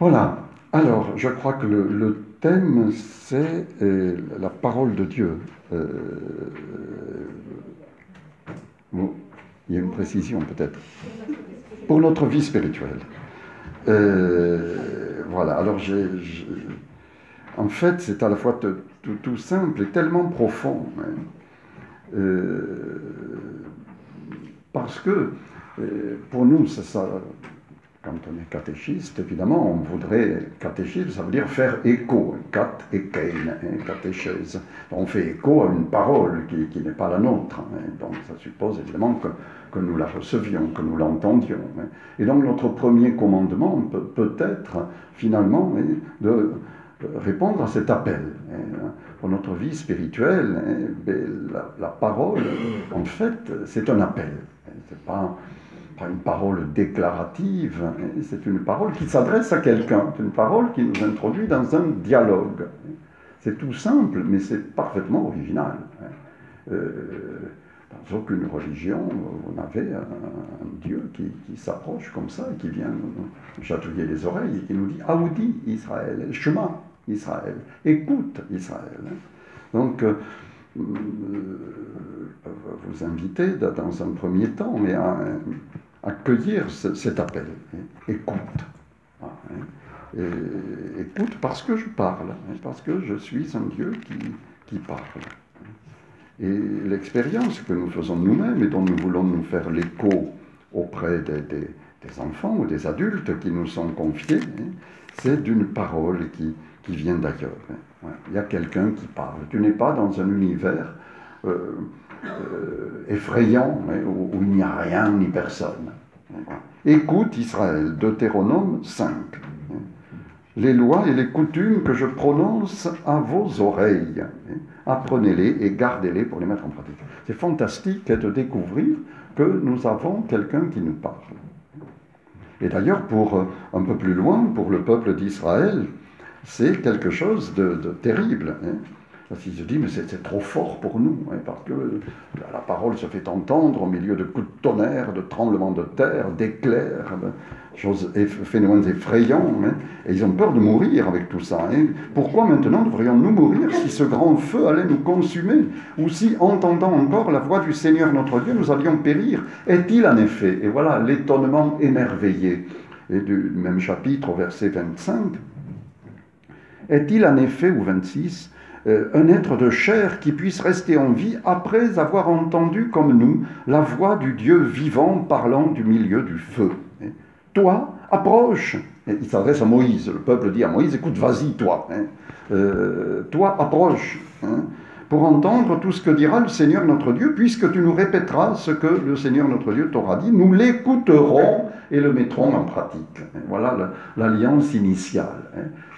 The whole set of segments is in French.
Voilà. Alors, je crois que le thème, c'est la parole de Dieu. Euh, bon, il y a une précision peut-être. Pour notre vie spirituelle. Voilà. Alors, en fait, c'est à la fois tout simple et tellement profond. Hein. Parce que, pour nous, quand on est catéchiste, évidemment, on voudrait, catéchisme, ça veut dire faire écho, cat et kein, catéchèse. On fait écho à une parole qui n'est pas la nôtre. Donc ça suppose évidemment que nous la recevions, que nous l'entendions. Et donc notre premier commandement peut être finalement de répondre à cet appel. Pour notre vie spirituelle, la parole, en fait, c'est un appel. C'est pas une parole déclarative, c'est une parole qui s'adresse à quelqu'un, c'est une parole qui nous introduit dans un dialogue. C'est tout simple, mais c'est parfaitement original. Dans aucune religion, vous n'avez un Dieu qui s'approche comme ça, et qui vient nous chatouiller les oreilles, et qui nous dit « Aoudi Israël, Shema Israël, écoute Israël ». Donc, vous inviter dans un premier temps, mais à accueillir cet appel. Écoute. Écoute parce que je parle, parce que je suis un Dieu qui parle. Et l'expérience que nous faisons nous-mêmes et dont nous voulons nous faire l'écho auprès des enfants ou des adultes qui nous sont confiés, c'est d'une parole qui vient d'ailleurs. Il y a quelqu'un qui parle. Tu n'es pas dans un univers effrayant où il n'y a rien ni personne. Écoute Israël, Deutéronome 5. Les lois et les coutumes que je prononce à vos oreilles, apprenez-les et gardez-les pour les mettre en pratique. C'est fantastique de découvrir que nous avons quelqu'un qui nous parle. Et d'ailleurs, pour un peu plus loin, pour le peuple d'Israël, c'est quelque chose de terrible. Parce qu'il se dit, mais c'est trop fort pour nous, parce que la parole se fait entendre au milieu de coups de tonnerre, de tremblements de terre, d'éclairs, phénomènes effrayants, et ils ont peur de mourir avec tout ça. Pourquoi maintenant devrions-nous mourir si ce grand feu allait nous consumer, ou si, entendant encore la voix du Seigneur notre Dieu, nous allions périr? Est-il en effet, et voilà l'étonnement émerveillé, et du même chapitre au verset 25, est-il en effet, ou 26, un être de chair qui puisse rester en vie après avoir entendu comme nous la voix du Dieu vivant parlant du milieu du feu. Toi, approche. Et il s'adresse à Moïse. Le peuple dit à Moïse, écoute, vas-y, toi. Toi, approche. Pour entendre tout ce que dira le Seigneur notre Dieu, puisque tu nous répéteras ce que le Seigneur notre Dieu t'aura dit, nous l'écouterons et le mettrons en pratique. Voilà l'alliance initiale.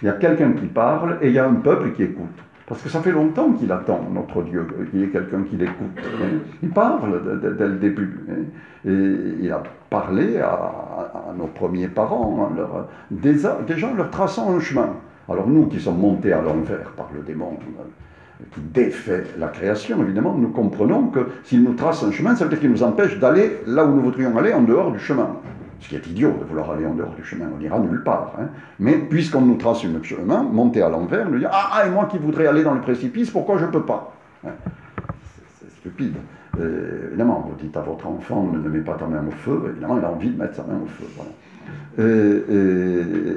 Il y a quelqu'un qui parle et il y a un peuple qui écoute. Parce que ça fait longtemps qu'il attend, notre Dieu, qu'il y ait quelqu'un qui l'écoute. Il parle dès le début. Et il a parlé à nos premiers parents, déjà leur traçant un chemin. Alors nous qui sommes montés à l'envers par le démon, qui défait la création, évidemment, nous comprenons que s'il nous trace un chemin, ça veut dire qu'il nous empêche d'aller là où nous voudrions aller, en dehors du chemin. Ce qui est idiot de vouloir aller en dehors du chemin, on n'ira nulle part. Mais puisqu'on nous trace un chemin, monter à l'envers, nous dire « Ah, et moi qui voudrais aller dans le précipice, pourquoi je ne peux pas ?» C'est stupide. Évidemment, vous dites à votre enfant « Ne mets pas ta main au feu », évidemment, il a envie de mettre sa main au feu. Voilà.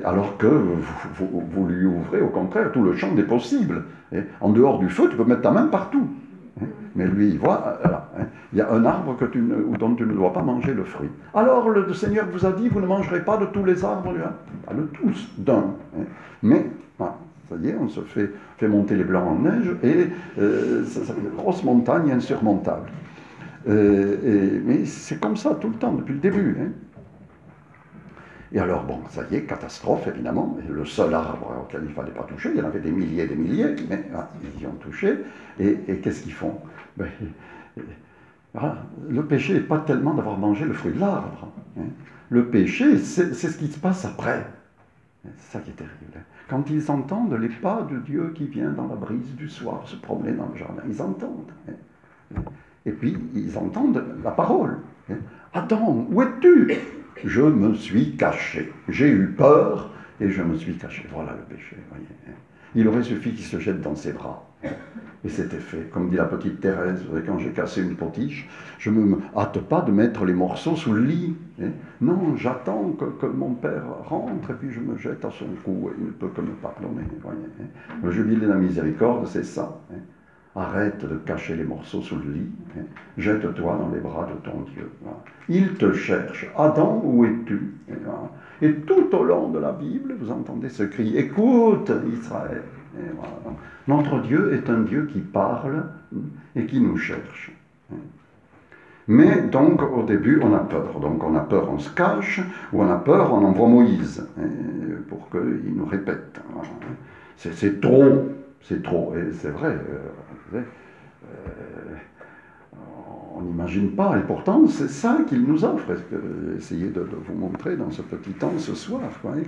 Alors que vous lui ouvrez, au contraire, tout le champ des possibles. En dehors du feu, tu peux mettre ta main partout. Mais lui, il voit, il y a un arbre dont tu ne dois pas manger le fruit. Alors le Seigneur vous a dit, vous ne mangerez pas de tous les arbres, pas de tous, d'un. Mais, ça y est, on se fait monter les blancs en neige, et ça fait une grosse montagne insurmontable. Mais c'est comme ça tout le temps, depuis le début. Et alors, bon, ça y est, catastrophe, évidemment. Le seul arbre auquel il ne fallait pas toucher, il y en avait des milliers, mais ils y ont touché. Et qu'est-ce qu'ils font? Voilà. Le péché n'est pas tellement d'avoir mangé le fruit de l'arbre. Le péché, c'est ce qui se passe après. C'est ça qui est terrible. Quand ils entendent les pas de Dieu qui vient dans la brise du soir se promener dans le jardin, ils entendent. Et puis, ils entendent la parole. Adam, où es-tu? Je me suis caché. J'ai eu peur et je me suis caché. Voilà le péché, voyez. Il aurait suffi qu'il se jette dans ses bras. Et c'était fait. Comme dit la petite Thérèse, quand j'ai cassé une potiche, je ne me hâte pas de mettre les morceaux sous le lit. Non, j'attends que mon père rentre et puis je me jette à son cou. Et il ne peut que me pardonner. Voyez. Le jubilé de la miséricorde, c'est ça. Arrête de cacher les morceaux sous le lit. Jette-toi dans les bras de ton Dieu. Voilà. Il te cherche. Adam, où es-tu? Et tout au long de la Bible, vous entendez ce cri. Écoute, Israël. Et voilà. Notre Dieu est un Dieu qui parle et qui nous cherche. Mais donc, au début, on a peur. Donc, on a peur, on se cache, ou on a peur, on envoie Moïse pour qu'il nous répète. Voilà. C'est trop. C'est trop. Et c'est vrai. On n'imagine pas. Et pourtant, c'est ça qu'il nous offre. J'ai essayé de vous montrer dans ce petit temps ce soir,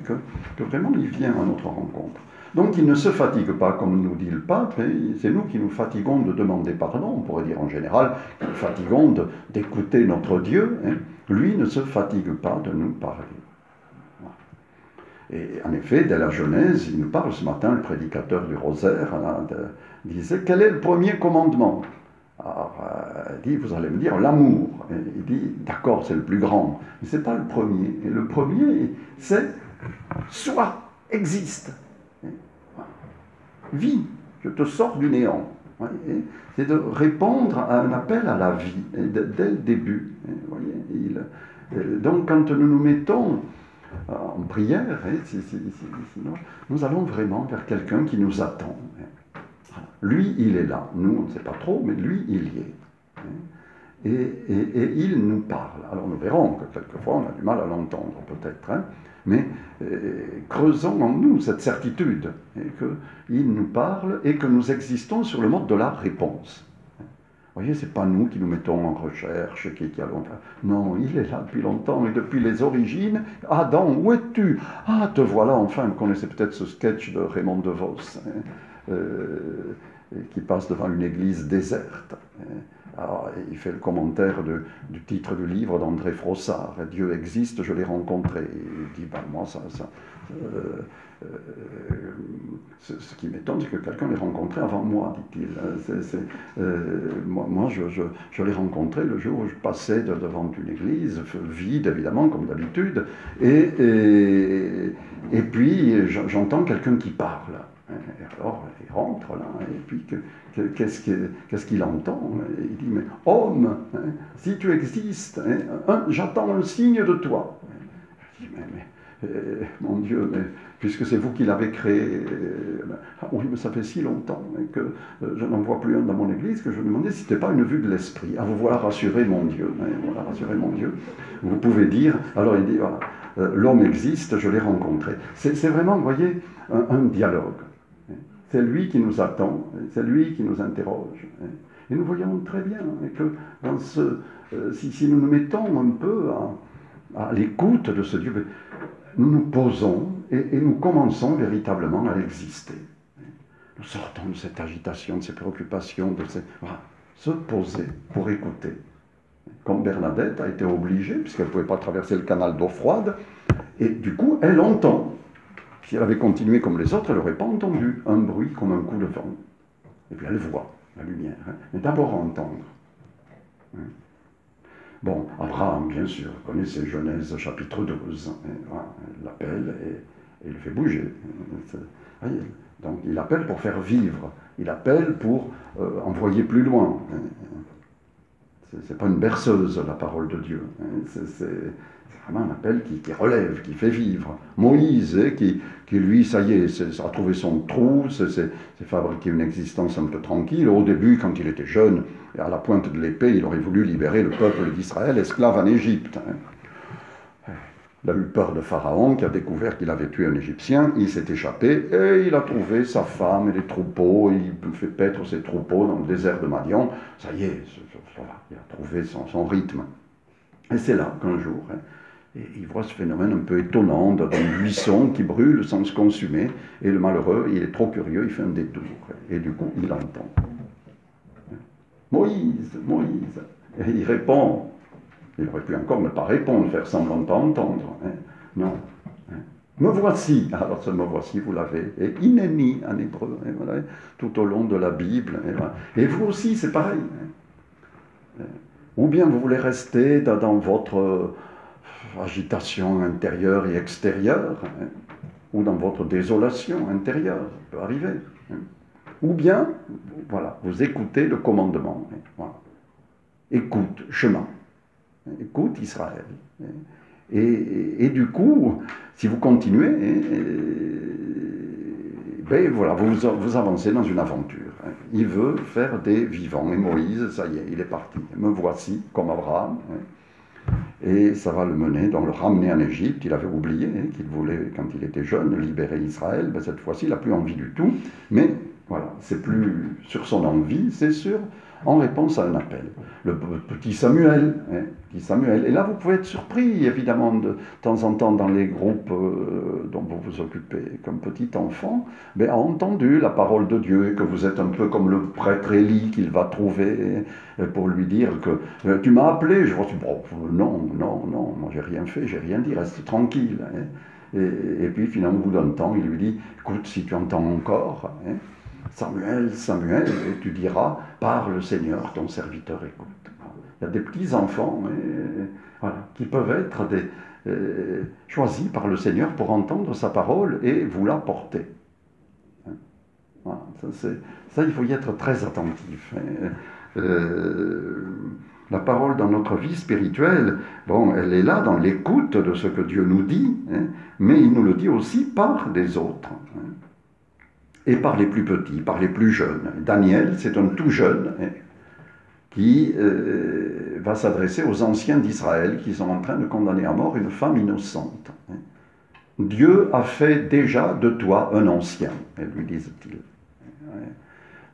que vraiment il vient à notre rencontre. Donc il ne se fatigue pas, comme nous dit le pape, c'est nous qui nous fatiguons de demander pardon, on pourrait dire en général, qui nous fatiguons d'écouter notre Dieu. Lui ne se fatigue pas de nous parler. Et en effet, dès la Genèse, il nous parle ce matin, le prédicateur du rosaire, disait, quel est le premier commandement? Alors, il dit, vous allez me dire, l'amour. Il dit, d'accord, c'est le plus grand, mais ce n'est pas le premier. Et le premier, c'est, sois, existe. Vis, je te sors du néant. C'est de répondre à un appel à la vie, dès le début. Voyez, donc, quand nous nous mettons en prière, nous allons vraiment vers quelqu'un qui nous attend. Lui, il est là. Nous, on ne sait pas trop, mais lui, il y est. Et il nous parle. Alors nous verrons que quelquefois on a du mal à l'entendre peut-être, mais creusons en nous cette certitude qu'il nous parle et que nous existons sur le mode de la réponse. Vous voyez, ce n'est pas nous qui nous mettons en recherche, qui allons... Non, il est là depuis longtemps et depuis les origines. Adam, où es-tu? Ah, te voilà enfin. Vous connaissez peut-être ce sketch de Raymond DeVos, qui passe devant une église déserte. Alors, il fait le commentaire du titre du livre d'André Frossard, « Dieu existe, je l'ai rencontré ». Il dit, ben, moi, ce qui m'étonne, c'est que quelqu'un l'ait rencontré avant moi, dit-il. Moi, je l'ai rencontré le jour où je passais devant une église, vide évidemment, comme d'habitude, et puis j'entends quelqu'un qui parle. Et alors, il rentre là, et puis qu'est-ce qu'il entend? Il dit, mais homme, si tu existes, j'attends un signe de toi. Je dis, mais mon Dieu, mais puisque c'est vous qui l'avez créé, oui, mais ça fait si longtemps que je n'en vois plus un dans mon église que je me demandais si ce n'était pas une vue de l'esprit. Ah, vous voilà rassuré, mon Dieu, voilà rassuré, mon Dieu. Vous pouvez dire, alors il dit, voilà, l'homme existe, je l'ai rencontré. C'est vraiment, vous voyez, un dialogue. C'est lui qui nous attend, c'est lui qui nous interroge. Et nous voyons très bien que dans si nous nous mettons un peu à l'écoute de ce Dieu, nous nous posons et nous commençons véritablement à exister. Nous sortons de cette agitation, de ces préoccupations, voilà, se poser pour écouter. Comme Bernadette a été obligée, puisqu'elle ne pouvait pas traverser le canal d'eau froide, et du coup, elle entend. Si elle avait continué comme les autres, elle n'aurait pas entendu un bruit comme un coup de vent. Et puis elle voit la lumière. Mais d'abord entendre. Bon, Abraham, bien sûr, vous connaissez Genèse chapitre 12. Elle l'appelle et il le fait bouger. Voyez, donc il appelle pour faire vivre. Il appelle pour envoyer plus loin. C'est pas une berceuse, la parole de Dieu. C'est vraiment un appel qui relève, qui fait vivre. Moïse, qui lui, ça y est, a trouvé son trou, s'est fabriqué une existence un peu tranquille. Au début, quand il était jeune, à la pointe de l'épée, il aurait voulu libérer le peuple d'Israël, esclave en Égypte. Il a eu peur de Pharaon, qui a découvert qu'il avait tué un Égyptien. Il s'est échappé et il a trouvé sa femme et les troupeaux. Il fait paître ses troupeaux dans le désert de Madian. Ça y est, voilà, il a trouvé son rythme. Et c'est là qu'un jour, il voit ce phénomène un peu étonnant d'un buisson qui brûle sans se consumer. Et le malheureux, il est trop curieux, il fait un détour. Et du coup, il entend. Moïse, Moïse. Et il répond. Il aurait pu encore ne pas répondre, faire semblant de ne pas entendre. Non. Me voici, alors ce me voici, vous l'avez, et inéni en hébreu, et voilà, tout au long de la Bible. Et, voilà. Et vous aussi, c'est pareil. Ou bien vous voulez rester dans votre agitation intérieure et extérieure, ou dans votre désolation intérieure, ça peut arriver. Ou bien, voilà, vous écoutez le commandement. Voilà. Écoute, chemin. Écoute, Israël. Et du coup, si vous continuez, ben voilà, vous avancez dans une aventure. Il veut faire des vivants. Et Moïse, ça y est, il est parti. Me voici, comme Abraham. Et ça va le mener, donc le ramener en Égypte. Il avait oublié qu'il voulait, quand il était jeune, libérer Israël. Ben cette fois-ci, il n'a plus envie du tout. Mais voilà, c'est plus sur son envie, c'est sûr, en réponse à un appel. Le petit Samuel, petit Samuel. Et là, vous pouvez être surpris, évidemment, de temps en temps dans les groupes dont vous vous occupez comme petit enfant, mais a entendu la parole de Dieu, et que vous êtes un peu comme le prêtre Élie qu'il va trouver pour lui dire que tu m'as appelé. Je vois, bon, non, moi j'ai rien fait, j'ai rien dit, reste tranquille. Et puis finalement, au bout d'un temps, il lui dit, écoute, si tu entends encore, Samuel, Samuel, et tu diras, parle Seigneur, ton serviteur écoute. Il y a des petits enfants voilà, qui peuvent être choisis par le Seigneur pour entendre sa parole et vous la porter. Voilà, ça, il faut y être très attentif. La parole dans notre vie spirituelle, bon, elle est là dans l'écoute de ce que Dieu nous dit, mais il nous le dit aussi par les autres. Et par les plus petits, par les plus jeunes. Daniel, c'est un tout jeune qui va s'adresser aux anciens d'Israël qui sont en train de condamner à mort une femme innocente. Dieu a fait déjà de toi un ancien, lui disent-ils.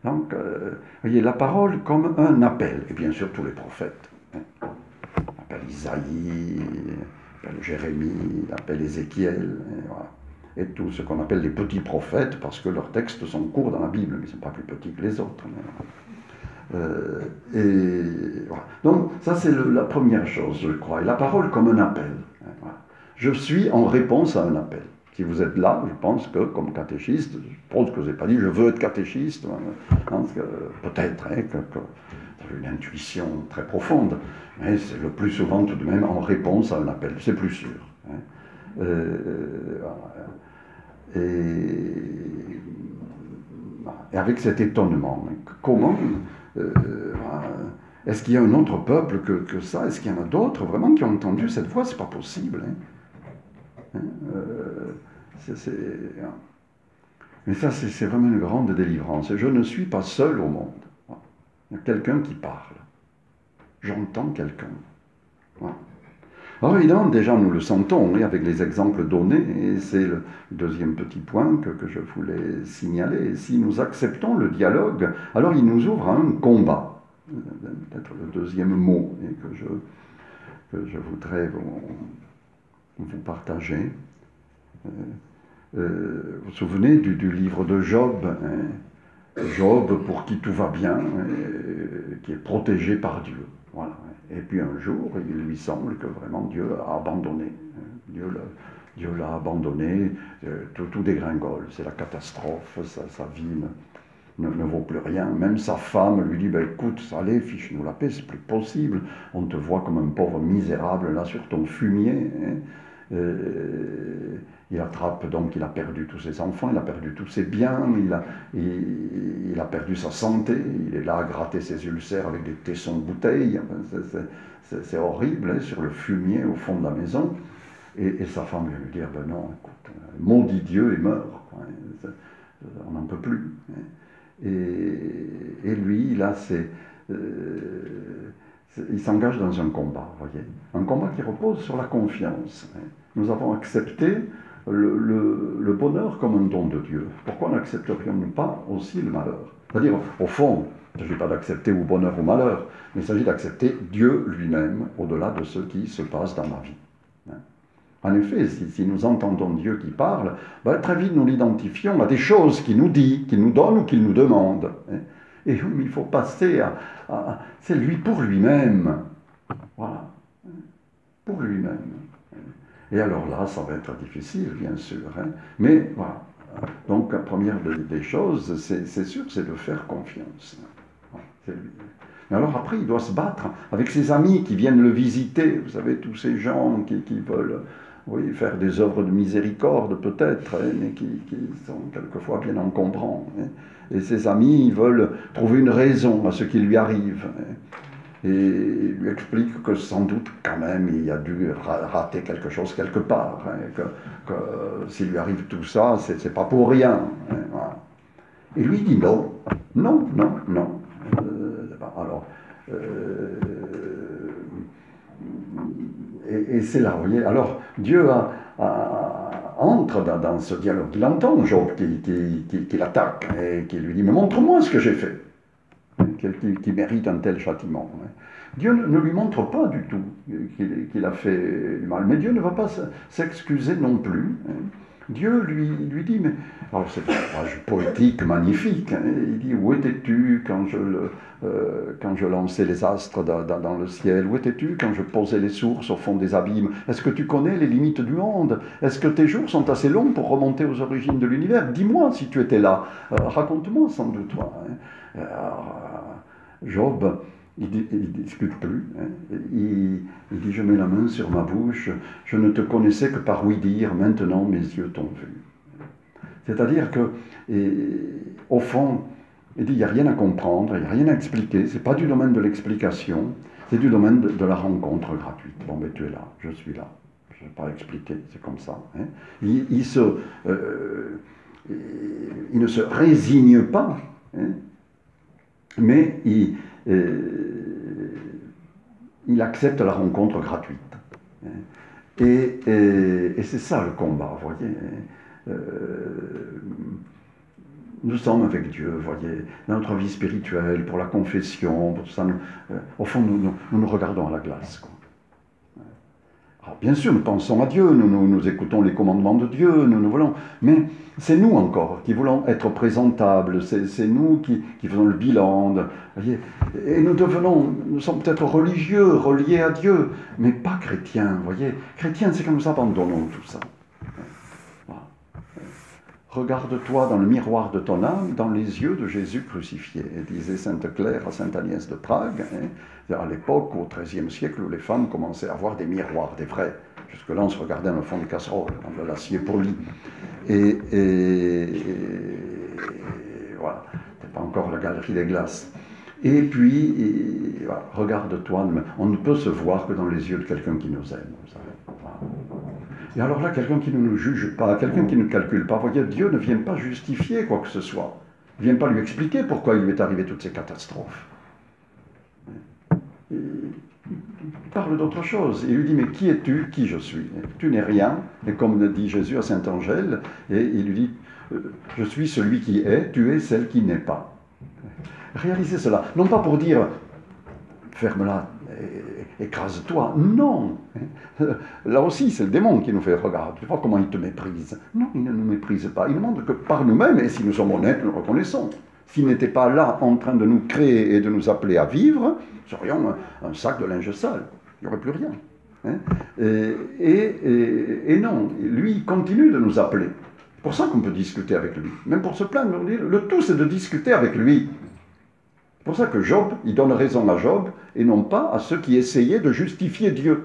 Donc, voyez, la parole comme un appel, et bien sûr tous les prophètes. L'appel Isaïe, l'appel Jérémie, l'appel Ézéchiel, voilà. Et tout ce qu'on appelle les petits prophètes, parce que leurs textes sont courts dans la Bible, mais ils ne sont pas plus petits que les autres. Et voilà. Donc, ça c'est la première chose, je crois. Et la parole comme un appel. Voilà. Je suis en réponse à un appel. Si vous êtes là, je pense que, comme catéchiste, je pense que vous n'avez pas dit « je veux être catéchiste », peut-être que vous avez une intuition très profonde, mais c'est le plus souvent tout de même en réponse à un appel, c'est plus sûr. Et avec cet étonnement, comment est-ce qu'il y a un autre peuple que ça? Est-ce qu'il y en a d'autres vraiment qui ont entendu cette voix? C'est pas possible. Mais ça, c'est vraiment une grande délivrance. Je ne suis pas seul au monde. Il y a quelqu'un qui parle. J'entends quelqu'un. Voilà. Alors évidemment, déjà nous le sentons, avec les exemples donnés, et c'est le deuxième petit point que je voulais signaler. Si nous acceptons le dialogue, alors il nous ouvre à un combat. Peut-être le deuxième mot et que je voudrais vous partager. Vous vous souvenez du livre de Job, Job pour qui tout va bien, qui est protégé par Dieu. Voilà. Et puis un jour, il lui semble que vraiment Dieu a abandonné. Dieu l'a abandonné, tout dégringole, c'est la catastrophe, sa vie ne vaut plus rien. Même sa femme lui dit, ben, écoute, allez, fiche-nous la paix, c'est plus possible. On te voit comme un pauvre misérable là sur ton fumier. Il attrape donc, il a perdu tous ses enfants, il a perdu tous ses biens, il a perdu sa santé, il est là à gratter ses ulcères avec des tessons de bouteille, c'est horrible, sur le fumier au fond de la maison, et sa femme vient lui dire, ben non, écoute, maudit Dieu et meurt, on n'en peut plus. Et lui, là, il s'engage dans un combat, voyez, un combat qui repose sur la confiance. Nous avons accepté le bonheur comme un don de Dieu. Pourquoi n'accepterions-nous pas aussi le malheur? C'est-à-dire, au fond, il ne s'agit pas d'accepter ou bonheur ou malheur, mais il s'agit d'accepter Dieu lui-même au-delà de ce qui se passe dans ma vie. En effet, si nous entendons Dieu qui parle, ben, très vite nous l'identifions à des choses qu'il nous dit, qu'il nous donne ou qu'il nous demande. Et il faut passer c'est lui pour lui-même. Voilà. Pour lui-même. Et alors là, ça va être difficile, bien sûr. Hein. Mais voilà. Donc, la première des choses, c'est sûr, c'est de faire confiance. Voilà, mais alors après, il doit se battre avec ses amis qui viennent le visiter. Vous savez, tous ces gens qui veulent faire des œuvres de miséricorde peut-être, hein, mais qui sont quelquefois bien encombrants. Hein. Et ses amis, ils veulent trouver une raison à ce qui lui arrive. Hein. Et il lui explique que sans doute quand même il a dû rater quelque chose quelque part, hein, que s'il lui arrive tout ça, c'est pas pour rien. Hein, voilà. Et lui dit non, non, non, non. Alors, et c'est là, vous voyez, alors Dieu entre dans ce dialogue, il entend Job qui l'attaque et qui lui dit, mais montre-moi ce que j'ai fait. Qui mérite un tel châtiment. Dieu ne lui montre pas du tout qu'il a fait du mal, mais Dieu ne va pas s'excuser non plus. Dieu lui dit, mais alors c'est un page poétique magnifique, hein, il dit, où étais-tu quand je lançais les astres dans le ciel? Où étais-tu quand je posais les sources au fond des abîmes? Est-ce que tu connais les limites du monde? Est-ce que tes jours sont assez longs pour remonter aux origines de l'univers? Dis-moi si tu étais là, raconte-moi sans doute toi. Hein. Job, il discute plus. Hein. Il dit, je mets la main sur ma bouche, je ne te connaissais que par oui dire, maintenant mes yeux t'ont vu. C'est-à-dire que, au fond, il dit, il n'y a rien à comprendre, il n'y a rien à expliquer, ce n'est pas du domaine de l'explication, c'est du domaine de la rencontre gratuite. Bon, mais tu es là, je suis là, je ne vais pas expliquer, c'est comme ça. Hein. Il ne se résigne pas, hein, mais il accepte la rencontre gratuite. Et c'est ça le combat, vous voyez. Nous sommes avec Dieu, vous voyez, dans notre vie spirituelle, pour la confession, pour tout ça. Au fond, nous regardons à la glace, quoi. Alors, bien sûr, nous pensons à Dieu, nous écoutons les commandements de Dieu, nous voulons, mais c'est nous encore qui voulons être présentables, c'est nous qui faisons le bilan, voyez, et nous sommes peut-être religieux, reliés à Dieu, mais pas chrétiens, voyez. Chrétiens, c'est quand nous abandonnons tout ça. Voilà. Regarde-toi dans le miroir de ton âme, dans les yeux de Jésus crucifié, disait Sainte Claire à Sainte Agnès de Prague, hein. À l'époque, au XIIIe siècle, où les femmes commençaient à avoir des miroirs, des vrais. Jusque-là, on se regardait dans le fond des casseroles, dans de l'acier poli. Et voilà, c'était pas encore la galerie des glaces. Et puis, voilà, regarde-toi, on ne peut se voir que dans les yeux de quelqu'un qui nous aime, vous savez. Voilà. Et alors là, quelqu'un qui ne nous juge pas, quelqu'un qui ne calcule pas, vous voyez, Dieu ne vient pas justifier quoi que ce soit. Il ne vient pas lui expliquer pourquoi il lui est arrivé toutes ces catastrophes. Il parle d'autre chose. Il lui dit, mais qui es-tu, qui je suis? Tu n'es rien. Et comme le dit Jésus à Saint-Angèle, et il lui dit, je suis celui qui est, tu es celle qui n'est pas. Réalisez cela. Non pas pour dire, ferme-la, écrase-toi. Non. Là aussi, c'est le démon qui nous fait, regarde, tu vois comment il te méprise. Non, il ne nous méprise pas. Il ne montre que par nous-mêmes, et si nous sommes honnêtes, nous le reconnaissons. S'il n'était pas là en train de nous créer et de nous appeler à vivre, nous serions un sac de linge sale. Il n'y aurait plus rien. Hein. Et non, lui, il continue de nous appeler. C'est pour ça qu'on peut discuter avec lui. Même pour se plaindre, le tout, c'est de discuter avec lui. C'est pour ça que Job, il donne raison à Job, et non pas à ceux qui essayaient de justifier Dieu.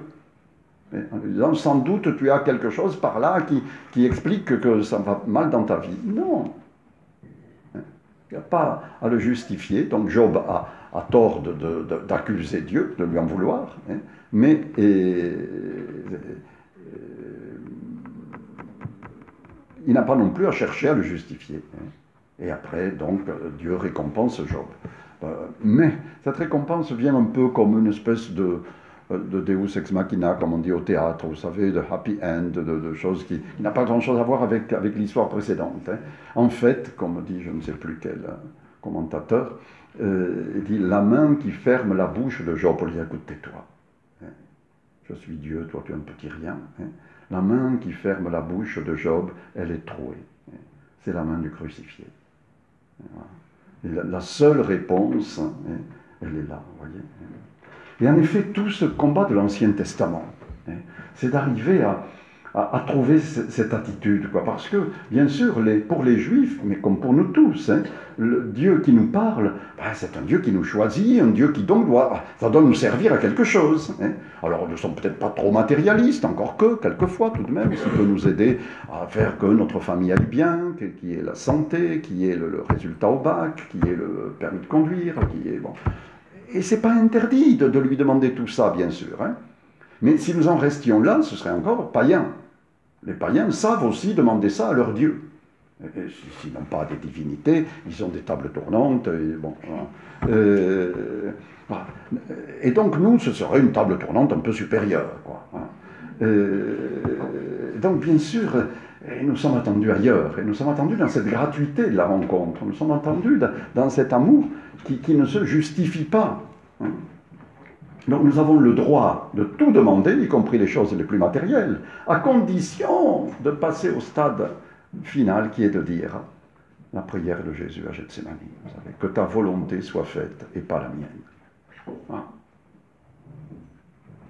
En lui disant, sans doute, tu as quelque chose par là qui explique que ça va mal dans ta vie. Non. Il n'y a pas à le justifier. Donc Job a tort d'accuser Dieu, de lui en vouloir, hein, mais il n'a pas non plus à chercher à le justifier. Hein. Et après, donc, Dieu récompense Job. Mais cette récompense vient un peu comme une espèce de Deus ex machina, comme on dit au théâtre, vous savez, de happy end, de choses qui n'a pas grand-chose à voir avec l'histoire précédente. Hein. En fait, comme dit je ne sais plus quel commentateur, il dit la main qui ferme la bouche de Job, pour lui dire écoute, tais-toi. Hein. Je suis Dieu, toi tu es un petit rien. Hein. La main qui ferme la bouche de Job, elle est trouée. Hein. C'est la main du crucifié. Voilà. Et la seule réponse, hein, elle est là, vous voyez. Et en effet, tout ce combat de l'Ancien Testament, hein, c'est d'arriver à trouver cette attitude, quoi. Parce que, bien sûr, pour les Juifs, mais comme pour nous tous, hein, le Dieu qui nous parle, ben, c'est un Dieu qui nous choisit, un Dieu qui donc ça doit nous servir à quelque chose. Hein. Alors, nous ne sommes peut-être pas trop matérialistes, encore que, quelquefois, tout de même, ça peut nous aider à faire que notre famille aille bien, qu'il y ait la santé, qu'il y ait le résultat au bac, qu'il y ait le permis de conduire, qu'il y ait... Bon. Et c'est pas interdit de lui demander tout ça, bien sûr. Hein. Mais si nous en restions là, ce serait encore païen. Les païens savent aussi demander ça à leur Dieu. S'ils n'ont pas des divinités, ils ont des tables tournantes. Et, bon, voilà. Et donc nous, ce serait une table tournante un peu supérieure. Quoi, hein. Donc bien sûr, nous sommes attendus ailleurs. Et nous sommes attendus dans cette gratuité de la rencontre. Nous sommes attendus dans cet amour qui ne se justifie pas. Hein. Donc nous avons le droit de tout demander, y compris les choses les plus matérielles, à condition de passer au stade final qui est de dire la prière de Jésus à Gethsémani. Vous savez, que ta volonté soit faite et pas la mienne. Hein?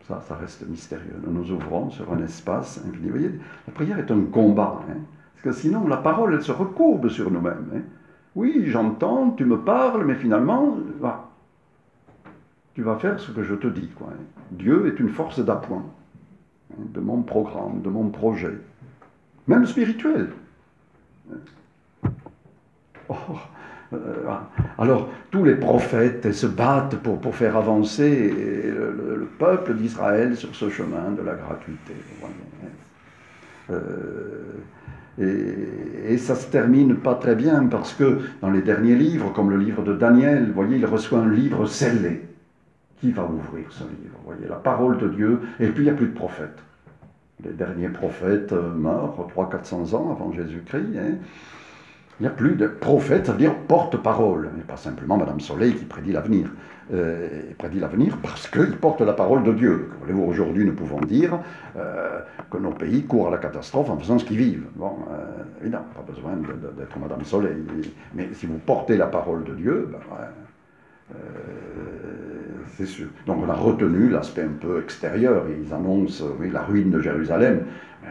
Ça reste mystérieux. Nous nous ouvrons sur un espace infini. Vous voyez, la prière est un combat. Hein? Parce que sinon, la parole, elle se recourbe sur nous-mêmes. Hein? Oui, j'entends, tu me parles, mais finalement... Voilà. Tu vas faire ce que je te dis. Quoi. Dieu est une force d'appoint de mon programme, de mon projet, même spirituel. Or, alors, tous les prophètes se battent pour faire avancer le peuple d'Israël sur ce chemin de la gratuité. Et ça se termine pas très bien parce que dans les derniers livres, comme le livre de Daniel, vous voyez, il reçoit un livre scellé. Qui va ouvrir ce livre? Vous voyez, la parole de Dieu, et puis il n'y a plus de prophètes. Les derniers prophètes meurent 300-400 ans avant Jésus-Christ. Hein. Il n'y a plus de prophètes, ça veut dire porte-parole, et pas simplement Madame Soleil qui prédit l'avenir. Il prédit l'avenir parce qu'il porte la parole de Dieu. Voulez-vous, aujourd'hui, nous pouvons dire que nos pays courent à la catastrophe en faisant ce qu'ils vivent. Bon, évidemment, pas besoin d'être Madame Soleil. Mais si vous portez la parole de Dieu, ben, c'est sûr. Donc on a retenu l'aspect un peu extérieur. Ils annoncent oui, la ruine de Jérusalem. Mais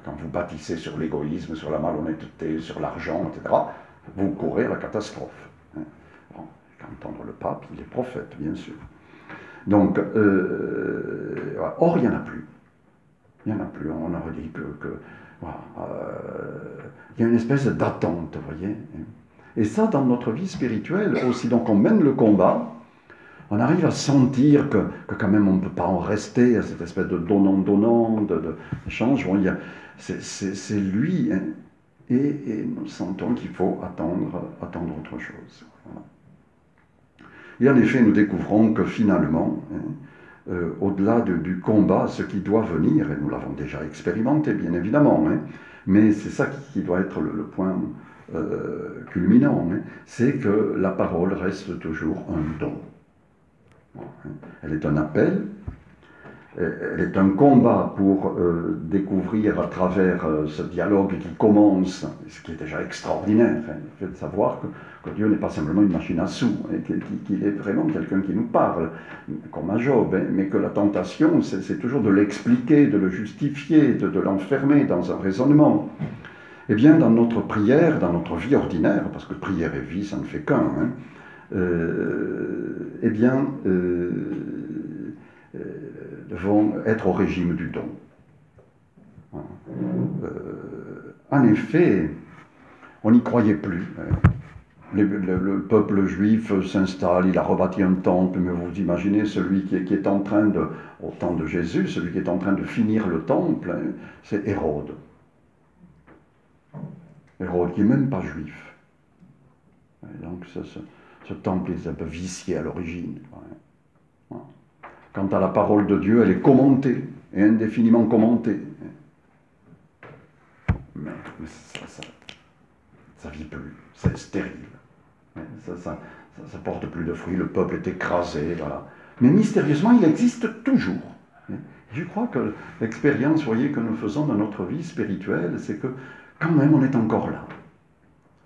quand vous bâtissez sur l'égoïsme, sur la malhonnêteté, sur l'argent, etc., vous courez à la catastrophe. Hein. Bon, qu'entendre le pape, il est prophète, bien sûr. Donc, or, il n'y en a plus. Il n'y en a plus. On aurait dit voilà, il y a une espèce d'attente, vous voyez. Et ça, dans notre vie spirituelle aussi, donc on mène le combat, on arrive à sentir que quand même on ne peut pas en rester à cette espèce de donnant-donnant, d'échange. Bon, c'est lui, hein, et nous sentons qu'il faut attendre autre chose. Voilà. Et en effet, nous découvrons que finalement, hein, au-delà du combat, ce qui doit venir, et nous l'avons déjà expérimenté bien évidemment, hein, mais c'est ça qui doit être le point... culminant, hein, c'est que la parole reste toujours un don. Bon, hein. Elle est un appel, elle est un combat pour découvrir à travers ce dialogue qui commence, ce qui est déjà extraordinaire, hein, le fait de savoir que Dieu n'est pas simplement une machine à sous, hein, qu'il est vraiment quelqu'un qui nous parle, comme à Job, hein, mais que la tentation, c'est toujours de l'expliquer, de le justifier, de l'enfermer dans un raisonnement. Eh bien, dans notre prière, dans notre vie ordinaire, parce que prière et vie, ça ne fait qu'un, hein, eh bien, devons être au régime du don. En effet, on n'y croyait plus. Le peuple juif s'installe, il a rebâti un temple, mais vous imaginez celui qui est en train de, au temps de Jésus, celui qui est en train de finir le temple, hein, c'est Hérode. Hérode qui n'est même pas juif. Et donc ce temple est un peu vicié à l'origine. Quant à la parole de Dieu, elle est commentée, et indéfiniment commentée. Mais ça vit plus, c'est stérile. Ça porte plus de fruits, le peuple est écrasé, voilà. Mais mystérieusement, il existe toujours. Je crois que l'expérience, voyez, que nous faisons dans notre vie spirituelle, c'est que quand même on est encore là.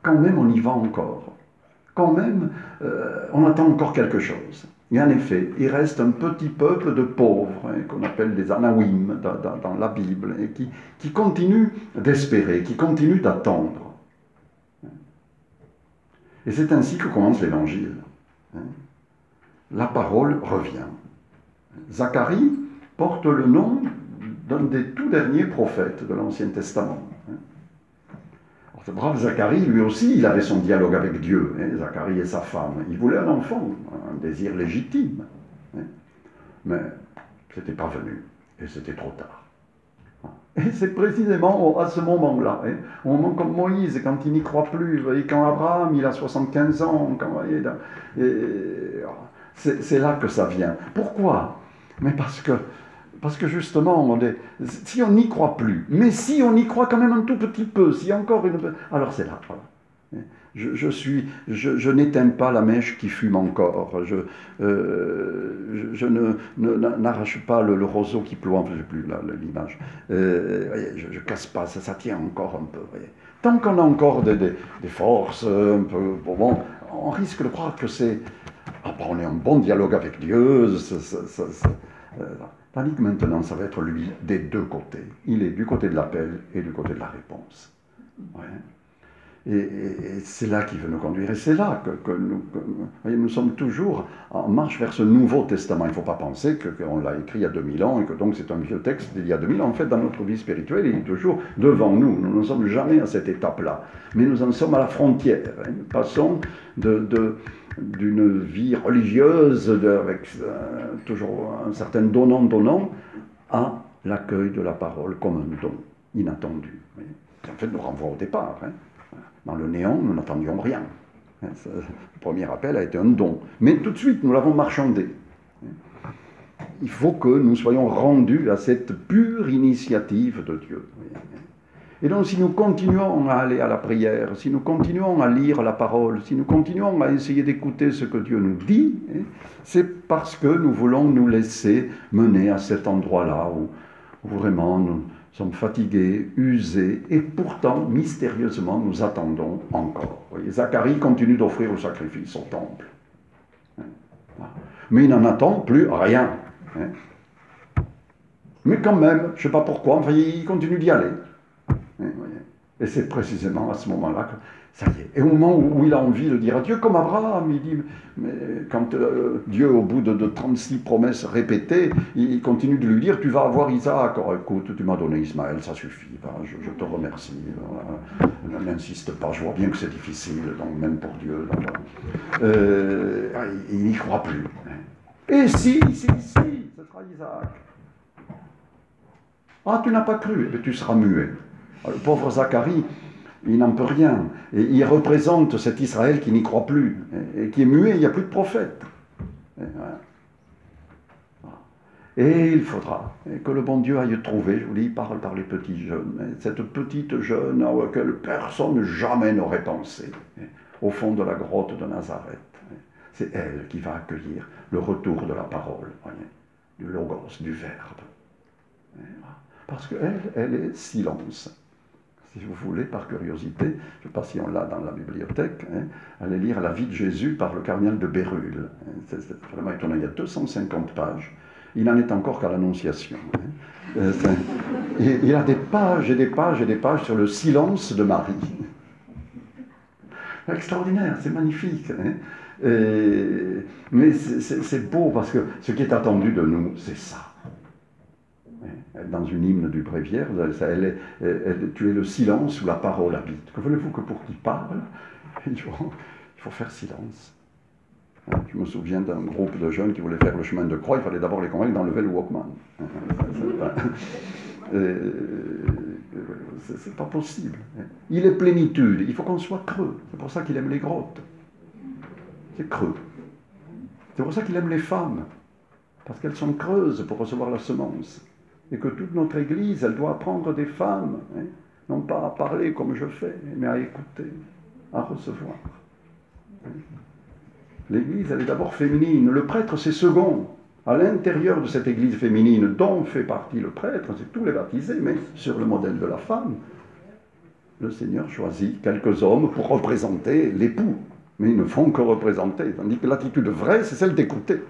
Quand même on y va encore. Quand même on attend encore quelque chose. Et en effet, il reste un petit peuple de pauvres, qu'on appelle les Anawim dans la Bible, et qui continuent d'espérer, qui continuent d'attendre. Et c'est ainsi que commence l'Évangile. La parole revient. Zacharie porte le nom d'un des tout derniers prophètes de l'Ancien Testament. Alors, ce brave Zacharie, lui aussi, il avait son dialogue avec Dieu, Zacharie et sa femme. Il voulait un enfant, un désir légitime. Mais c'était pas venu, et c'était trop tard. Et c'est précisément à ce moment-là, au moment comme Moïse, quand il n'y croit plus, vous voyez, quand Abraham, il a 75 ans, c'est là que ça vient. Pourquoi? Mais parce que justement, si on n'y croit plus, mais si on y croit quand même un tout petit peu, si encore une... Alors c'est là, voilà. Je n'éteins pas la mèche qui fume encore. Je n'arrache pas le roseau qui ploie. Enfin, je n'ai plus l'image. Je ne casse pas, ça tient encore un peu. Voyez. Tant qu'on a encore des forces, un peu, bon, on risque de croire que c'est... Ah ben, on est en bon dialogue avec Dieu. Tandis que maintenant, ça va être lui des deux côtés. Il est du côté de l'appel et du côté de la réponse. Ouais. Et c'est là qu'il veut nous conduire. Et c'est là que nous sommes toujours en marche vers ce Nouveau Testament. Il ne faut pas penser qu'on l'a écrit il y a 2000 ans et que donc c'est un vieux texte d'il y a 2000 ans. En fait, dans notre vie spirituelle, il est toujours devant nous. Nous ne sommes jamais à cette étape-là. Mais nous en sommes à la frontière. Nous passons d'une vie religieuse avec toujours un certain donnant-donnant à l'accueil de la parole comme un don inattendu. En fait, nous renvoie au départ. Dans le néant, nous n'attendions rien. Le premier appel a été un don. Mais tout de suite, nous l'avons marchandé. Il faut que nous soyons rendus à cette pure initiative de Dieu. Et donc, si nous continuons à aller à la prière, si nous continuons à lire la parole, si nous continuons à essayer d'écouter ce que Dieu nous dit, c'est parce que nous voulons nous laisser mener à cet endroit-là où vraiment nous sommes fatigués, usés, et pourtant, mystérieusement, nous attendons encore. Vous voyez, Zacharie continue d'offrir le sacrifice au temple. Mais il n'en attend plus rien. Mais quand même, je ne sais pas pourquoi, enfin, il continue d'y aller. Et c'est précisément à ce moment-là que ça y est. Et au moment où il a envie de dire à Dieu, comme Abraham, il dit, mais quand Dieu, au bout de 36 promesses répétées, il continue de lui dire, tu vas avoir Isaac. Alors, écoute, tu m'as donné Ismaël, ça suffit, je te remercie. N'insiste pas, je vois bien que c'est difficile, donc même pour Dieu. Il n'y croit plus. Et si, ce sera Isaac. Ah, tu n'as pas cru, mais tu seras muet. Alors, le pauvre Zacharie, il n'en peut rien. Et il représente cet Israël qui n'y croit plus, et qui est muet, il n'y a plus de prophète. Et il faudra que le bon Dieu aille trouver, je vous dis, il parle par les petits jeunes, cette petite jeune à laquelle personne jamais n'aurait pensé, au fond de la grotte de Nazareth. C'est elle qui va accueillir le retour de la parole, du logos, du verbe. Parce qu'elle, elle est silence. Si vous voulez, par curiosité, je ne sais pas si on l'a dans la bibliothèque, allez lire la vie de Jésus par le cardinal de Bérulle. C'est vraiment étonnant, il y a 250 pages. Il n'en est encore qu'à l'Annonciation. Il a des pages et des pages et des pages sur le silence de Marie. Extraordinaire, c'est magnifique. Mais c'est beau parce que ce qui est attendu de nous, c'est ça. Dans une hymne du Bréviaire, tu es le silence où la parole habite. Que voulez-vous que pour qu'il parle, il faut faire silence. Je me souviens d'un groupe de jeunes qui voulaient faire le chemin de croix, il fallait d'abord les convaincre d'enlever le Walkman. C'est pas possible. Il est plénitude, il faut qu'on soit creux. C'est pour ça qu'il aime les grottes. C'est creux. C'est pour ça qu'il aime les femmes, parce qu'elles sont creuses pour recevoir la semence. Et que toute notre Église, elle doit apprendre des femmes, non pas à parler comme je fais, mais à écouter, à recevoir. L'Église, elle est d'abord féminine. Le prêtre, c'est second. À l'intérieur de cette Église féminine, dont fait partie le prêtre, c'est tous les baptisés, mais sur le modèle de la femme, le Seigneur choisit quelques hommes pour représenter l'époux. mais ils ne font que représenter, tandis que l'attitude vraie, c'est celle d'écouter.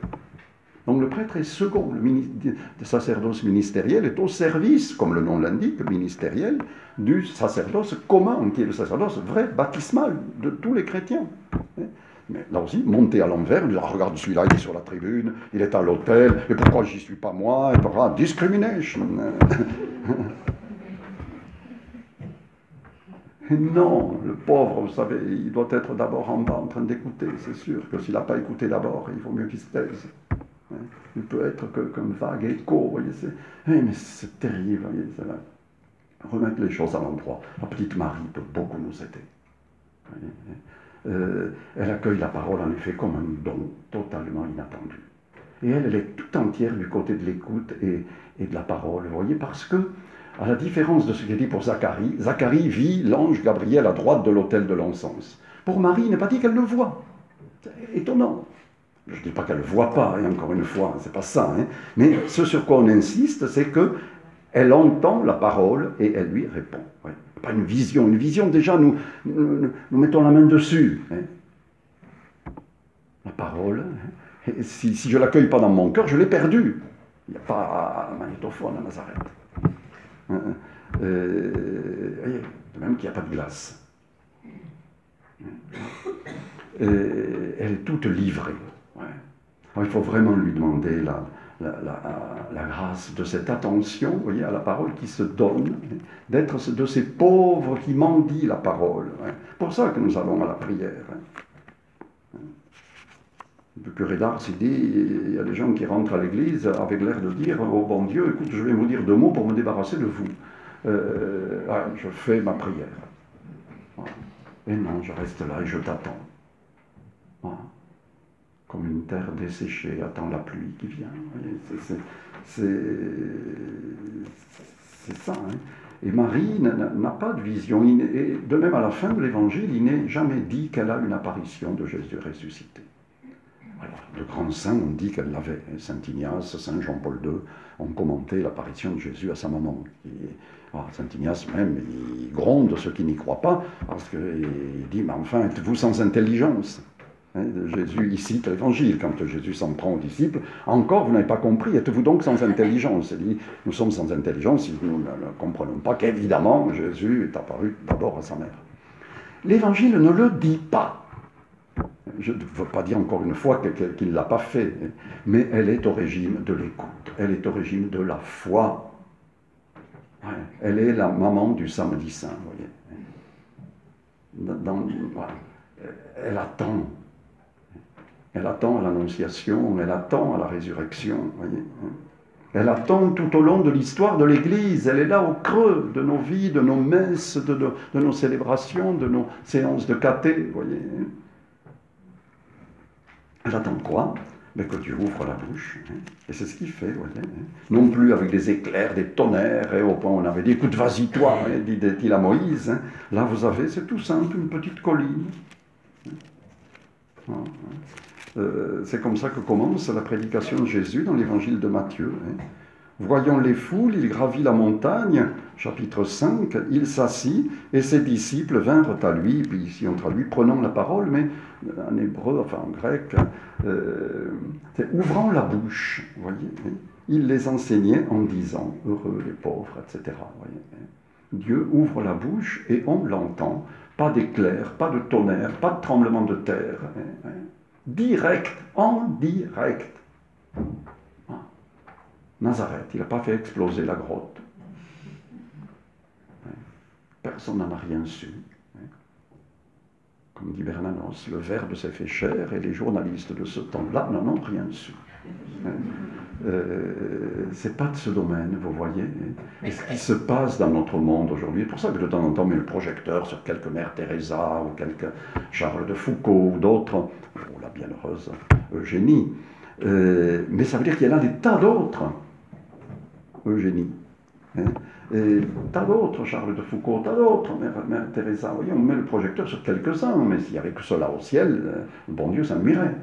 Donc le prêtre est second, le sacerdoce ministériel est au service, comme le nom l'indique, ministériel, du sacerdoce commun, qui est le sacerdoce vrai, baptismal, de tous les chrétiens. Mais là aussi, monter à l'envers, dire, regarde celui-là, il est sur la tribune, il est à l'autel, et pourquoi j'y suis pas moi, et pourquoi discrimination. Et non, le pauvre, vous savez, il doit être d'abord en bas en train d'écouter, c'est sûr que s'il n'a pas écouté d'abord, il vaut mieux qu'il se taise. Il peut être qu'un vague écho, voyez, mais c'est terrible, voyez, ça va remettre les choses à l'endroit. La petite Marie peut beaucoup nous aider. Elle accueille la parole en effet comme un don totalement inattendu. Et elle est tout entière du côté de l'écoute et de la parole, vous voyez, parce que, à la différence de ce qui est dit pour Zacharie, Zacharie vit l'ange Gabriel à droite de l'autel de l'encens. Pour Marie, il n'est pas dit qu'elle le voit. C'est étonnant. Je ne dis pas qu'elle ne le voit pas, et encore une fois, c'est pas ça. Mais ce sur quoi on insiste, c'est qu'elle entend la parole et elle lui répond. Ouais. Pas une vision. Une vision, déjà, nous mettons la main dessus. La parole, et si je ne l'accueille pas dans mon cœur, je l'ai perdue. Il n'y a pas un magnétophone à Nazareth. De même qu'il n'y a pas de glace. Elle est toute livrée. Ouais. Alors, il faut vraiment lui demander la grâce de cette attention, vous voyez, à la parole qui se donne, d'être de ces pauvres qui mendient la parole. Ouais. C'est pour ça que nous allons à la prière. Le curé d'Ars, il dit, il y a des gens qui rentrent à l'église avec l'air de dire, oh bon Dieu, écoute, je vais vous dire 2 mots pour me débarrasser de vous. Je fais ma prière. Voilà. Et non, je reste là et je t'attends. Voilà. Comme une terre desséchée attend la pluie qui vient. C'est ça. Et Marie n'a pas de vision. Et de même, à la fin de l'Évangile, il n'est jamais dit qu'elle a une apparition de Jésus ressuscité. Alors, de grands saints ont dit qu'elle l'avait. Saint Ignace, Saint Jean-Paul II ont commenté l'apparition de Jésus à sa maman. Saint Ignace même, il gronde ceux qui n'y croient pas, parce qu'il dit, mais enfin, êtes-vous sans intelligence ? Jésus, il cite l'Évangile, quand Jésus s'en prend aux disciples, encore vous n'avez pas compris, êtes-vous donc sans intelligence ? Il dit, nous sommes sans intelligence si nous ne comprenons pas qu'évidemment Jésus est apparu d'abord à sa mère. L'Évangile ne le dit pas. Je ne veux pas dire encore une fois qu'il ne l'a pas fait, mais elle est au régime de l'écoute, elle est au régime de la foi. Elle est la maman du samedi saint, vous voyez. Elle attend. Elle attend à l'Annonciation, elle attend à la résurrection, voyez. Elle attend tout au long de l'histoire de l'Église. Elle est là au creux de nos vies, de nos messes, de nos célébrations, de nos séances de caté, voyez. Elle attend quoi ? Que Dieu ouvre la bouche. Et c'est ce qu'il fait, voyez. Non plus avec des éclairs, des tonnerres, et au point où on avait dit, écoute, vas-y toi, dit-il à Moïse. Là, vous avez, c'est tout simple, une petite colline. C'est comme ça que commence la prédication de Jésus dans l'évangile de Matthieu. Voyant les foules, il gravit la montagne, chapitre 5, il s'assit, et ses disciples vinrent à lui, puis ici on traduit, prenant la parole, mais en hébreu, enfin en grec, c'est ouvrant la bouche, voyez. Il les enseignait en disant, heureux les pauvres, etc. Voyez. Dieu ouvre la bouche et on l'entend, pas d'éclair, pas de tonnerre, pas de tremblement de terre, direct, en direct. Nazareth, il n'a pas fait exploser la grotte. Personne n'en a rien su. Comme dit Bernanos, le Verbe s'est fait chair et les journalistes de ce temps-là n'en ont rien su. C'est pas de ce domaine, vous voyez. Et ce qui se passe dans notre monde aujourd'hui, c'est pour ça que de temps en temps on met le projecteur sur quelques Mère Teresa ou quelques Charles de Foucault ou d'autres, ou la bienheureuse Eugénie. Mais ça veut dire qu'il y en a des tas d'autres. Eugénie. Et tas d'autres, Charles de Foucault, tas d'autres, Mère Teresa. Vous voyez, on met le projecteur sur quelques-uns, mais s'il n'y avait que cela au ciel, le bon Dieu s'ennuierait.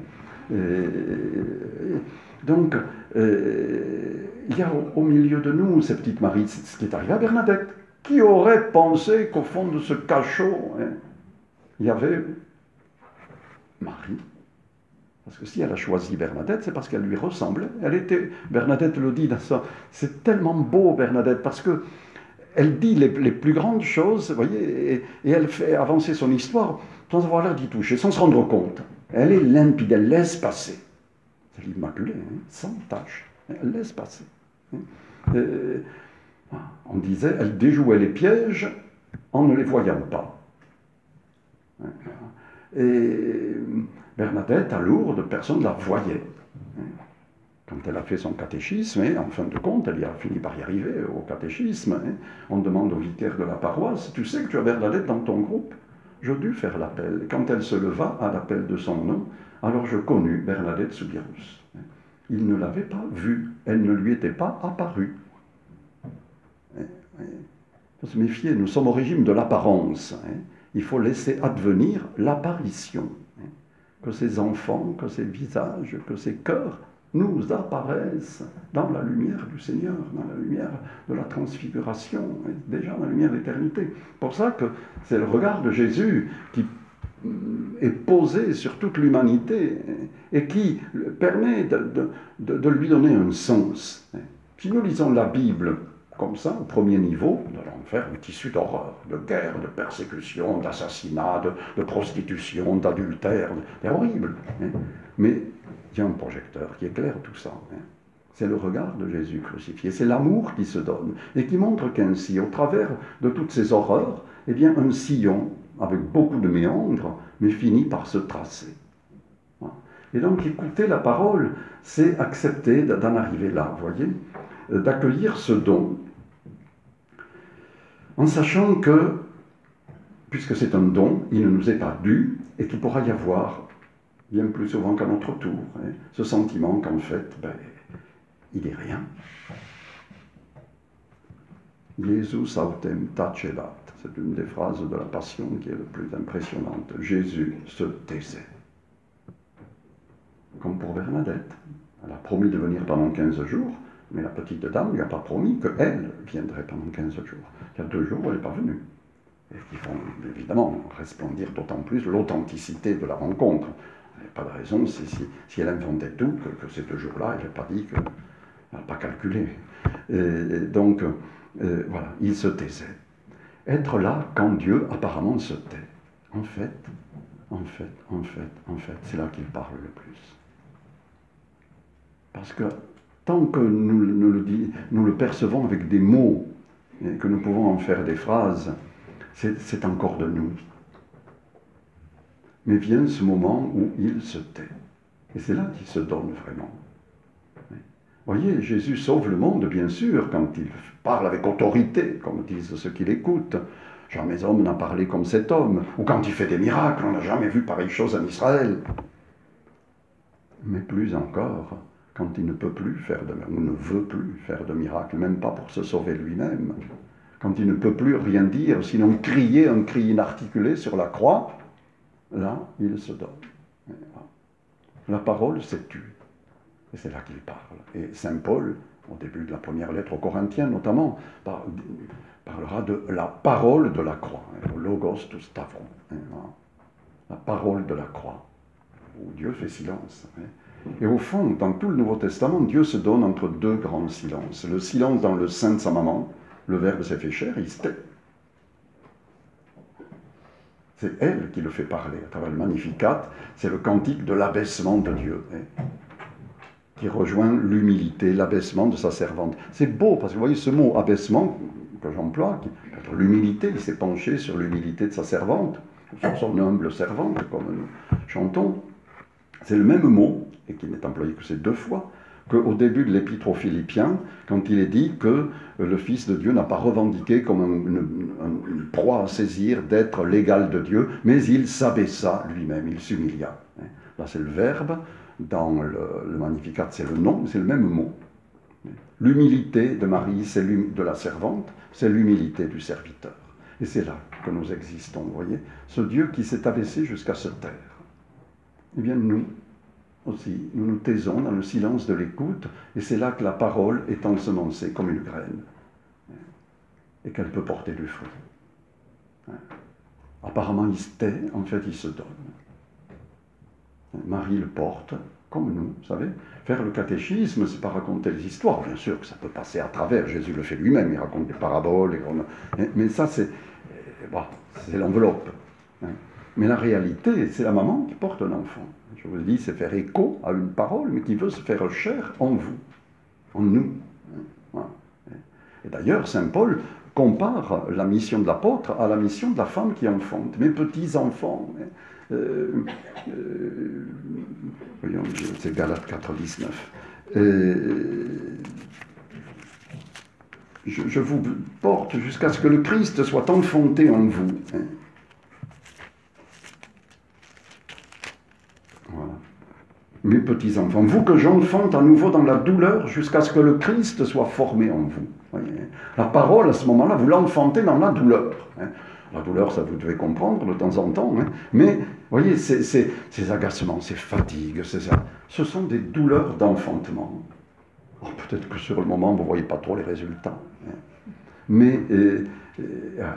Donc, il y a au milieu de nous, ces petites Maries, ce qui est arrivé à Bernadette. Qui aurait pensé qu'au fond de ce cachot, il y avait Marie. Parce que si elle a choisi Bernadette, c'est parce qu'elle lui ressemblait. Bernadette le dit dans ça. C'est tellement beau, Bernadette, parce que elle dit les plus grandes choses, vous voyez, et elle fait avancer son histoire sans avoir l'air d'y toucher, sans se rendre compte. Elle est limpide, elle laisse passer. C'est l'Immaculée, sans tâche. Elle laisse passer. On disait, elle déjouait les pièges en ne les voyant pas. Et Bernadette, à Lourdes, personne ne la voyait. Quand elle a fait son catéchisme, et en fin de compte, elle y a fini par y arriver au catéchisme, on demande au vicaire de la paroisse, tu sais que tu as Bernadette dans ton groupe? Je dus faire l'appel. Quand elle se leva à l'appel de son nom, alors je connus Bernadette Soubirous. Il ne l'avait pas vue, elle ne lui était pas apparue. Il faut se méfier, nous sommes au régime de l'apparence. Il faut laisser advenir l'apparition. Que ces enfants, que ces visages, que ces cœurs nous apparaissent dans la lumière du Seigneur, dans la lumière de la transfiguration, déjà dans la lumière de l'éternité. C'est pour ça que c'est le regard de Jésus qui est posé sur toute l'humanité et qui permet de lui donner un sens. Si nous lisons la Bible comme ça, au premier niveau, nous allons faire un tissu d'horreur, de guerre, de persécution, d'assassinat, de prostitution, d'adultère. C'est horrible. Mais il y a un projecteur qui éclaire tout ça. C'est le regard de Jésus crucifié. C'est l'amour qui se donne et qui montre qu'ainsi, au travers de toutes ces horreurs, eh bien, un sillon, avec beaucoup de méandres, mais finit par se tracer. Et donc, écouter la parole, c'est accepter d'en arriver là, vous voyez, d'accueillir ce don, en sachant que, puisque c'est un don, il ne nous est pas dû, et qu'il pourra y avoir, bien plus souvent qu'à notre tour, ce sentiment qu'en fait, il est rien. Jesus autem tacebat, c'est une des phrases de la Passion qui est la plus impressionnante. Jésus se taisait. Comme pour Bernadette. Elle a promis de venir pendant 15 jours, mais la petite dame ne lui a pas promis qu'elle viendrait pendant 15 jours. Il y a 2 jours où elle n'est pas venue. Et qui vont évidemment resplendir d'autant plus l'authenticité de la rencontre. Il n'y a pas de raison, si elle inventait tout, que ces 2 jours-là, elle n'a pas dit qu'elle n'a pas calculé. Et donc, voilà, il se taisait. Être là quand Dieu apparemment se tait. En fait, c'est là qu'il parle le plus. Parce que tant que nous le percevons avec des mots, et que nous pouvons en faire des phrases, c'est encore de nous. Mais vient ce moment où il se tait. Et c'est là qu'il se donne vraiment. Voyez, Jésus sauve le monde, bien sûr, quand il parle avec autorité, comme disent ceux qui l'écoutent. Jamais homme n'a parlé comme cet homme. Ou quand il fait des miracles, on n'a jamais vu pareille chose en Israël. Mais plus encore, quand il ne peut plus faire ou ne veut plus faire de miracles, même pas pour se sauver lui-même. Quand il ne peut plus rien dire, sinon crier un cri inarticulé sur la croix, là, il se donne. La parole s'est tue. Et c'est là qu'il parle. Et saint Paul, au début de la première lettre aux Corinthiens notamment, parlera de la parole de la croix, le logos tout stavron, la parole de la croix, où Dieu fait silence. Et au fond, dans tout le Nouveau Testament, Dieu se donne entre 2 grands silences. Le silence dans le sein de sa maman, le Verbe s'est fait chair, il se tait. C'est elle qui le fait parler à travers le Magnificat, c'est le cantique de l'abaissement de Dieu, qui rejoint l'humilité, l'abaissement de sa servante. C'est beau, parce que vous voyez ce mot abaissement que j'emploie, l'humilité, il s'est penché sur l'humilité de sa servante, sur son humble servante, comme nous chantons. C'est le même mot, et qui n'est employé que ces 2 fois, qu'au début de l'Épître aux Philippiens, quand il est dit que le Fils de Dieu n'a pas revendiqué comme une proie à saisir d'être l'égal de Dieu, mais il s'abaissa lui-même, il s'humilia. Là, c'est le verbe, dans le Magnificat, c'est le nom, c'est le même mot. L'humilité de Marie, c'est de la servante, c'est l'humilité du serviteur. Et c'est là que nous existons, vous voyez, ce Dieu qui s'est abaissé jusqu'à se taire. Eh bien, nous aussi, nous nous taisons dans le silence de l'écoute, et c'est là que la parole est ensemencée comme une graine, et qu'elle peut porter du fruit. Apparemment, il se tait, en fait, il se donne. Marie le porte, comme nous, vous savez. Faire le catéchisme, c'est pas raconter les histoires. Bien sûr que ça peut passer à travers. Jésus le fait lui-même, il raconte des paraboles. Mais ça, c'est l'enveloppe. Mais la réalité, c'est la maman qui porte un enfant. Je vous dis, c'est faire écho à une parole, mais qui veut se faire chair en vous, en nous. Voilà. Et d'ailleurs, saint Paul compare la mission de l'apôtre à la mission de la femme qui enfante. Mes petits-enfants, voyons, c'est Galates 4, 19. Je vous porte jusqu'à ce que le Christ soit enfanté en vous. Voilà. Mes petits-enfants, vous que j'enfante à nouveau dans la douleur jusqu'à ce que le Christ soit formé en vous. Voyez. La parole, à ce moment-là, vous l'enfantez dans la douleur. La douleur, ça vous devez comprendre de temps en temps. Mais, vous voyez, ces agacements, ces fatigues, ce sont des douleurs d'enfantement. Oh, peut-être que sur le moment, vous ne voyez pas trop les résultats. Mais il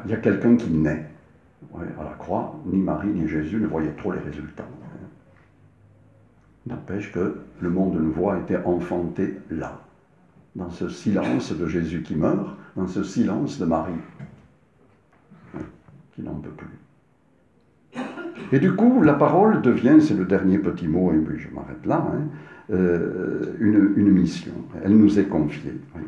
y a quelqu'un qui naît. À la croix, ni Marie ni Jésus ne voyaient trop les résultats. N'empêche que le monde nouveau a été enfanté là, dans ce silence de Jésus qui meurt, dans ce silence de Marie, qui n'en peut plus. Et du coup, la parole devient, c'est le dernier petit mot, et puis je m'arrête là, une mission. Elle nous est confiée. Voyez.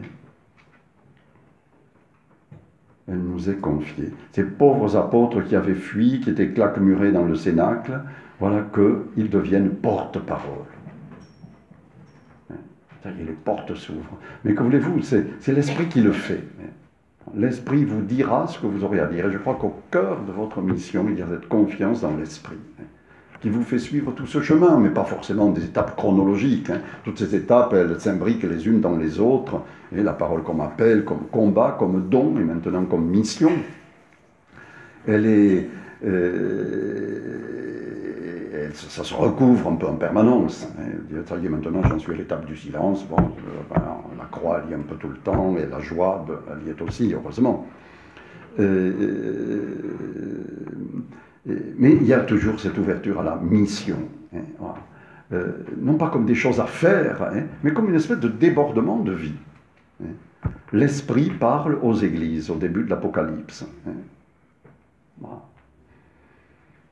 Elle nous est confiée. Ces pauvres apôtres qui avaient fui, qui étaient claquemurés dans le cénacle, voilà qu'ils deviennent porte-parole. Ça y est, les portes s'ouvrent. Mais que voulez-vous, c'est l'Esprit qui le fait. L'Esprit vous dira ce que vous aurez à dire. Et je crois qu'au cœur de votre mission, il y a cette confiance dans l'Esprit, qui vous fait suivre tout ce chemin, mais pas forcément des étapes chronologiques. Toutes ces étapes, elles s'imbriquent les unes dans les autres. Et la parole comme appel, comme combat, comme don, et maintenant comme mission, elle est... ça se recouvre un peu en permanence. Ça y est, maintenant j'en suis à l'étape du silence. Bon, la croix, elle y est un peu tout le temps, et la joie, elle y est aussi, heureusement. Mais il y a toujours cette ouverture à la mission. Voilà. Non pas comme des choses à faire, mais comme une espèce de débordement de vie. L'Esprit parle aux églises au début de l'Apocalypse. Voilà.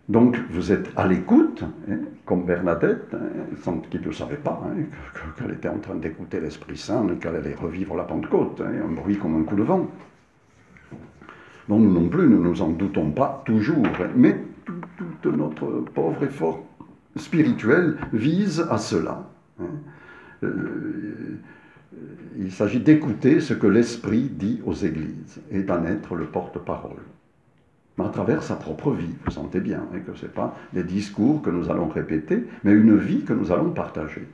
Donc vous êtes à l'écoute, comme Bernadette, sans qu'il ne savait pas qu'elle était en train d'écouter l'Esprit Saint et qu'elle allait revivre la Pentecôte, un bruit comme un coup de vent. Donc nous non plus, nous ne nous en doutons pas toujours, mais tout notre pauvre effort spirituel vise à cela. Il s'agit d'écouter ce que l'Esprit dit aux églises et d'en être le porte-parole. Mais à travers sa propre vie, vous sentez bien que ce n'est pas des discours que nous allons répéter, mais une vie que nous allons partager.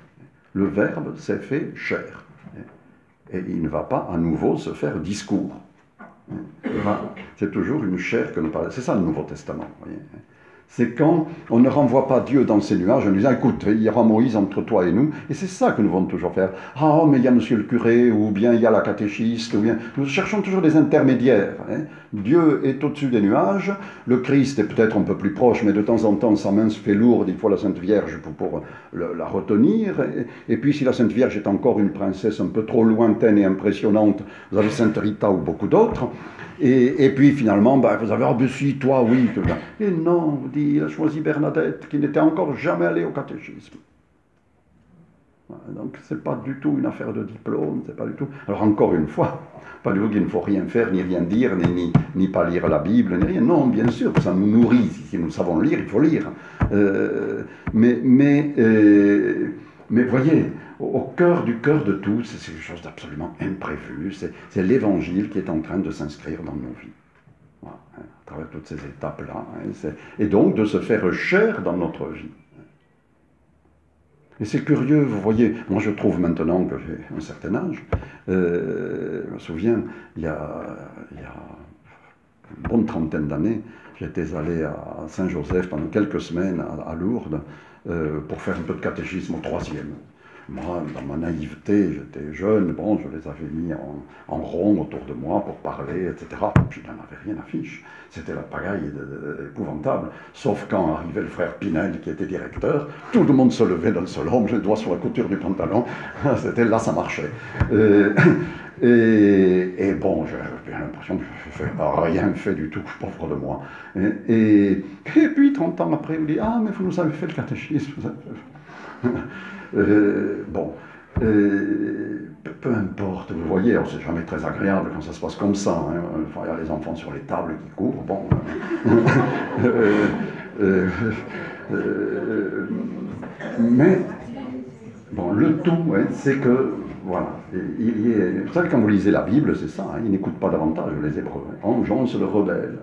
Le Verbe s'est fait chair. Et il ne va pas à nouveau se faire discours. C'est toujours une chair que nous parlons. C'est ça le Nouveau Testament. Voyez. C'est quand on ne renvoie pas Dieu dans ses nuages en disant « Écoute, il y aura Moïse entre toi et nous ». Et c'est ça que nous devons toujours faire. « Ah, mais il y a monsieur le curé, ou bien il y a la catéchiste, ou bien… » Nous cherchons toujours des intermédiaires. Dieu est au-dessus des nuages, le Christ est peut-être un peu plus proche, mais de temps en temps sa main se fait lourde, il faut la Sainte Vierge pour la retenir. Et puis si la Sainte Vierge est encore une princesse un peu trop lointaine et impressionnante, vous avez Sainte Rita ou beaucoup d'autres. Et puis finalement, vous avez « Ah, ben si, toi, oui ». Et non, vous dit, il a choisi Bernadette, qui n'était encore jamais allée au catéchisme. Donc c'est pas du tout une affaire de diplôme, c'est pas du tout... Alors encore une fois, pas du tout qu'il ne faut rien faire, ni rien dire, ni pas lire la Bible, ni rien. Non, bien sûr, ça nous nourrit. Si nous savons lire, il faut lire. Mais voyez, au cœur de tout, c'est quelque chose d'absolument imprévu. C'est l'Évangile qui est en train de s'inscrire dans nos vies. Voilà, à travers toutes ces étapes-là. Et donc de se faire chair dans notre vie. Et c'est curieux, vous voyez, moi je trouve maintenant que j'ai un certain âge, je me souviens, il y a une bonne trentaine d'années, j'étais allé à Saint-Joseph pendant quelques semaines à Lourdes pour faire un peu de catéchisme au 3e. Moi, dans ma naïveté, j'étais jeune, bon, je les avais mis en rond autour de moi pour parler, etc. Puis je n'en avais rien à fiche. C'était la pagaille épouvantable. Sauf quand arrivait le frère Pinel, qui était directeur, tout le monde se levait d'un seul homme, les doigts sur la couture du pantalon. C'était là, ça marchait. Et bon, j'ai l'impression que je n'ai rien fait du tout, pauvre de moi. Et puis, 30 ans après, il me dit « Ah, mais vous nous avez fait le catéchisme. » Bon, peu importe, vous voyez, c'est jamais très agréable quand ça se passe comme ça. Hein. Enfin, il y a les enfants sur les tables qui courent, bon. Mais, bon, le tout, hein, c'est que, voilà, vous savez, quand vous lisez la Bible, c'est ça, hein, ils n'écoutent pas davantage les Hébreux. Hein. Engeance le rebelle.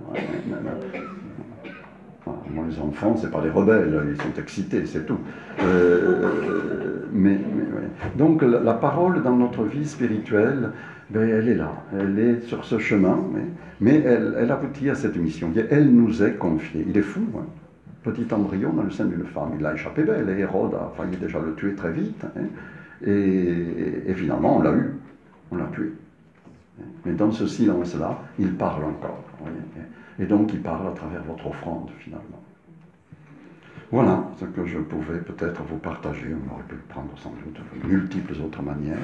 Moi, les enfants, c'est pas des rebelles, ils sont excités, c'est tout. Ouais. Donc, la parole dans notre vie spirituelle, ben, elle est là, elle est sur ce chemin, mais elle aboutit à cette mission. Elle nous est confiée. Il est fou, hein. Petit embryon dans le sein d'une femme, il a échappé belle, et Hérode a failli déjà le tuer très vite, hein. Et finalement, on l'a eu, on l'a tué. Mais dans ce silence-là, il parle encore. Voyez. Et donc, il parle à travers votre offrande, finalement. Voilà ce que je pouvais peut-être vous partager. On aurait pu le prendre sans doute de multiples autres manières.